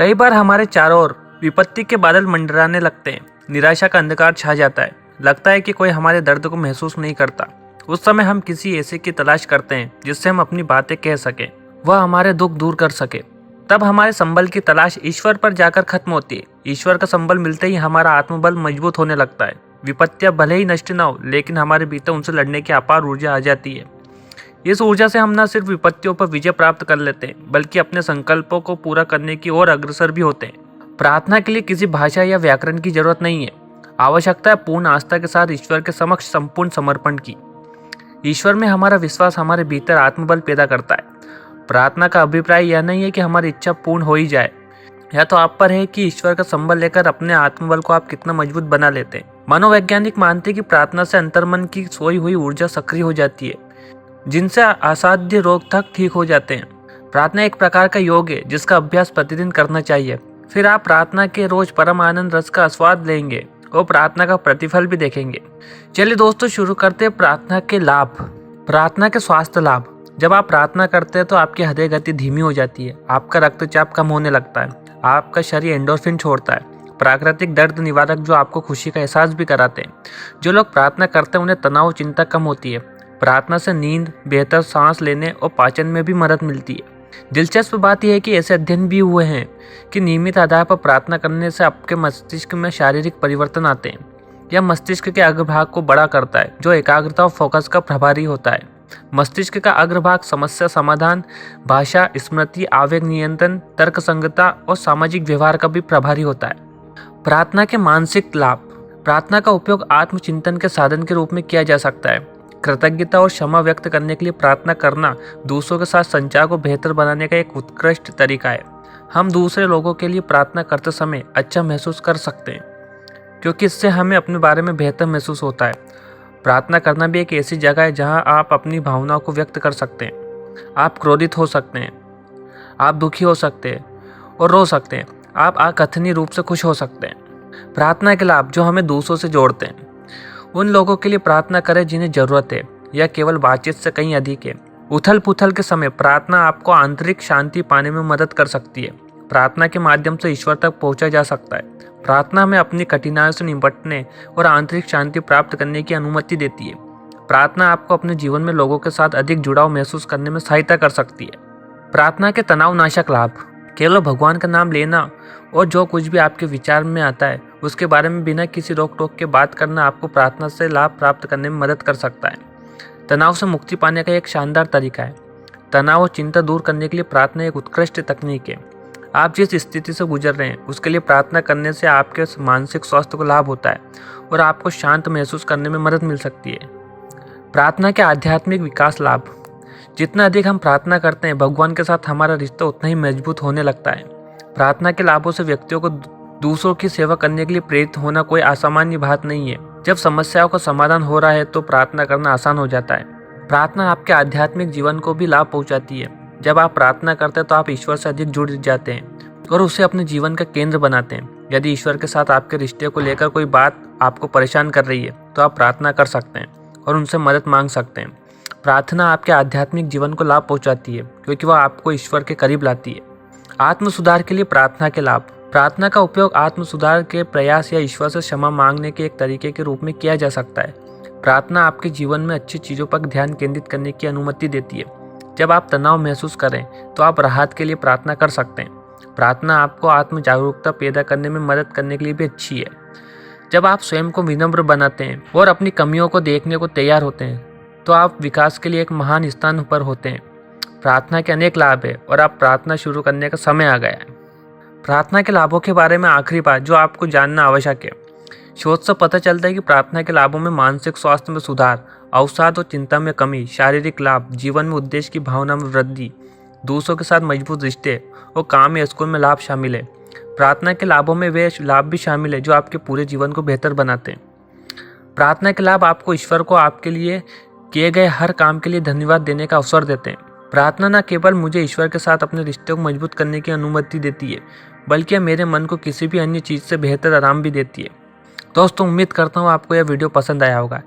कई बार हमारे चारों ओर विपत्ति के बादल मंडराने लगते हैं, निराशा का अंधकार छा जाता है, लगता है कि कोई हमारे दर्द को महसूस नहीं करता। उस समय हम किसी ऐसे की तलाश करते हैं जिससे हम अपनी बातें कह सकें, वह हमारे दुख दूर कर सके। तब हमारे संबल की तलाश ईश्वर पर जाकर खत्म होती है। ईश्वर का संबल मिलते ही हमारा आत्मबल मजबूत होने लगता है। विपत्तियां भले ही नष्ट न हो, लेकिन हमारे भीतर उनसे लड़ने की अपार ऊर्जा आ जाती है। इस ऊर्जा से हम न सिर्फ विपत्तियों पर विजय प्राप्त कर लेते हैं, बल्कि अपने संकल्पों को पूरा करने की ओर अग्रसर भी होते हैं। प्रार्थना के लिए किसी भाषा या व्याकरण की जरूरत नहीं है। आवश्यकता है पूर्ण आस्था के साथ ईश्वर के समक्ष संपूर्ण समर्पण की। ईश्वर में हमारा विश्वास हमारे भीतर आत्मबल पैदा करता है। प्रार्थना का अभिप्राय यह नहीं है कि हमारी इच्छा पूर्ण हो ही जाए, यह तो आप पर है कि ईश्वर का संबल लेकर अपने आत्मबल को आप कितना मजबूत बना लेते हैं। मनोवैज्ञानिक मानते हैं कि प्रार्थना से अंतर्मन की सोई हुई ऊर्जा सक्रिय हो जाती है, जिनसे असाध्य रोग तक ठीक हो जाते हैं। प्रार्थना एक प्रकार का योग है जिसका अभ्यास प्रतिदिन करना चाहिए। फिर आप प्रार्थना के रोज परम आनंद रस का आस्वाद लेंगे और प्रार्थना का प्रतिफल भी देखेंगे। चलिए दोस्तों, शुरू करते हैं प्रार्थना के लाभ। प्रार्थना के स्वास्थ्य लाभ। जब आप प्रार्थना करते हैं तो आपकी हृदय गति धीमी हो जाती है, आपका रक्तचाप कम होने लगता है, आपका शरीर एंडोर्फिन छोड़ता है, प्राकृतिक दर्द निवारक जो आपको खुशी का एहसास भी कराते हैं। जो लोग प्रार्थना करते हैं उन्हें तनाव चिंता कम होती है। प्रार्थना से नींद, बेहतर सांस लेने और पाचन में भी मदद मिलती है। दिलचस्प बात यह है कि ऐसे अध्ययन भी हुए हैं कि नियमित आधार पर प्रार्थना करने से आपके मस्तिष्क में शारीरिक परिवर्तन आते हैं। यह मस्तिष्क के अग्रभाग को बड़ा करता है, जो एकाग्रता और फोकस का प्रभारी होता है। मस्तिष्क का अग्रभाग समस्या समाधान, भाषा, स्मृति, आवेग नियंत्रण, तर्क संगतता और सामाजिक व्यवहार का भी प्रभारी होता है। प्रार्थना के मानसिक लाभ। प्रार्थना का उपयोग आत्मचिंतन के साधन के रूप में किया जा सकता है। कृतज्ञता और क्षमा व्यक्त करने के लिए प्रार्थना करना दूसरों के साथ संचार को बेहतर बनाने का एक उत्कृष्ट तरीका है। हम दूसरे लोगों के लिए प्रार्थना करते समय अच्छा महसूस कर सकते हैं, क्योंकि इससे हमें अपने बारे में बेहतर महसूस होता है। प्रार्थना करना भी एक ऐसी जगह है जहां आप अपनी भावनाओं को व्यक्त कर सकते हैं। आप क्रोधित हो सकते हैं, आप दुखी हो सकते हैं और रो सकते हैं, आप अकथनीय रूप से खुश हो सकते हैं। प्रार्थना के लाभ जो हमें दूसरों से जोड़ते हैं। उन लोगों के लिए प्रार्थना करें जिन्हें जरूरत है, यह केवल बातचीत से कहीं अधिक है। उथल पुथल के समय प्रार्थना आपको आंतरिक शांति पाने में मदद कर सकती है। प्रार्थना के माध्यम से ईश्वर तक पहुंचा जा सकता है। प्रार्थना हमें अपनी कठिनाइयों से निपटने और आंतरिक शांति प्राप्त करने की अनुमति देती है। प्रार्थना आपको अपने जीवन में लोगों के साथ अधिक जुड़ाव महसूस करने में सहायता कर सकती है। प्रार्थना के तनावनाशक लाभ। केवल भगवान का नाम लेना और जो कुछ भी आपके विचार में आता है उसके बारे में बिना किसी रोक टोक के बात करना आपको प्रार्थना से लाभ प्राप्त करने में मदद कर सकता है। तनाव से मुक्ति पाने का एक शानदार तरीका है। तनाव और चिंता दूर करने के लिए प्रार्थना एक उत्कृष्ट तकनीक है। आप जिस स्थिति से गुजर रहे हैं उसके लिए प्रार्थना करने से आपके मानसिक स्वास्थ्य को लाभ होता है और आपको शांत महसूस करने में मदद मिल सकती है। प्रार्थना के आध्यात्मिक विकास लाभ। जितना अधिक हम प्रार्थना करते हैं, भगवान के साथ हमारा रिश्ता उतना ही मजबूत होने लगता है। प्रार्थना के लाभों से व्यक्तियों को दूसरों की सेवा करने के लिए प्रेरित होना कोई असामान्य बात नहीं है। जब समस्याओं का समाधान हो रहा है तो प्रार्थना करना आसान हो जाता है। प्रार्थना आपके आध्यात्मिक जीवन को भी लाभ पहुंचाती है। जब आप प्रार्थना करते हैं तो आप ईश्वर से अधिक जुड़ जाते हैं और उसे अपने जीवन का केंद्र बनाते हैं। यदि ईश्वर के साथ आपके रिश्ते को लेकर कोई बात आपको परेशान कर रही है तो आप प्रार्थना कर सकते हैं और उनसे मदद मांग सकते हैं। प्रार्थना आपके आध्यात्मिक जीवन को लाभ पहुंचाती है क्योंकि वह आपको ईश्वर के करीब लाती है। आत्म सुधार के लिए प्रार्थना के लाभ। प्रार्थना का उपयोग आत्म सुधार के प्रयास या ईश्वर से क्षमा मांगने के एक तरीके के रूप में किया जा सकता है। प्रार्थना आपके जीवन में अच्छी चीज़ों पर ध्यान केंद्रित करने की अनुमति देती है। जब आप तनाव महसूस करें तो आप राहत के लिए प्रार्थना कर सकते हैं। प्रार्थना आपको आत्म जागरूकता पैदा करने में मदद करने के लिए भी अच्छी है। जब आप स्वयं को विनम्र बनाते हैं और अपनी कमियों को देखने को तैयार होते हैं तो आप विकास के लिए एक महान स्थान पर होते हैं। प्रार्थना के अनेक लाभ है और आप प्रार्थना शुरू करने का समय आ गया है। प्रार्थना के लाभों के बारे में आखिरी बात जो आपको जानना आवश्यक है। शोध से पता चलता है कि प्रार्थना के लाभों में मानसिक स्वास्थ्य में सुधार, अवसाद और चिंता में कमी, शारीरिक लाभ, जीवन में उद्देश्य की भावना में वृद्धि, दूसरों के साथ मजबूत रिश्ते और काम या स्कूल में लाभ शामिल है। प्रार्थना के लाभों में वे लाभ भी शामिल है जो आपके पूरे जीवन को बेहतर बनाते हैं। प्रार्थना के लाभ आपको ईश्वर को आपके लिए किए गए हर काम के लिए धन्यवाद देने का अवसर देते हैं। प्रार्थना न केवल मुझे ईश्वर के साथ अपने रिश्ते को मजबूत करने की अनुमति देती है, बल्कि मेरे मन को किसी भी अन्य चीज़ से बेहतर आराम भी देती है। दोस्तों, उम्मीद करता हूँ आपको यह वीडियो पसंद आया होगा।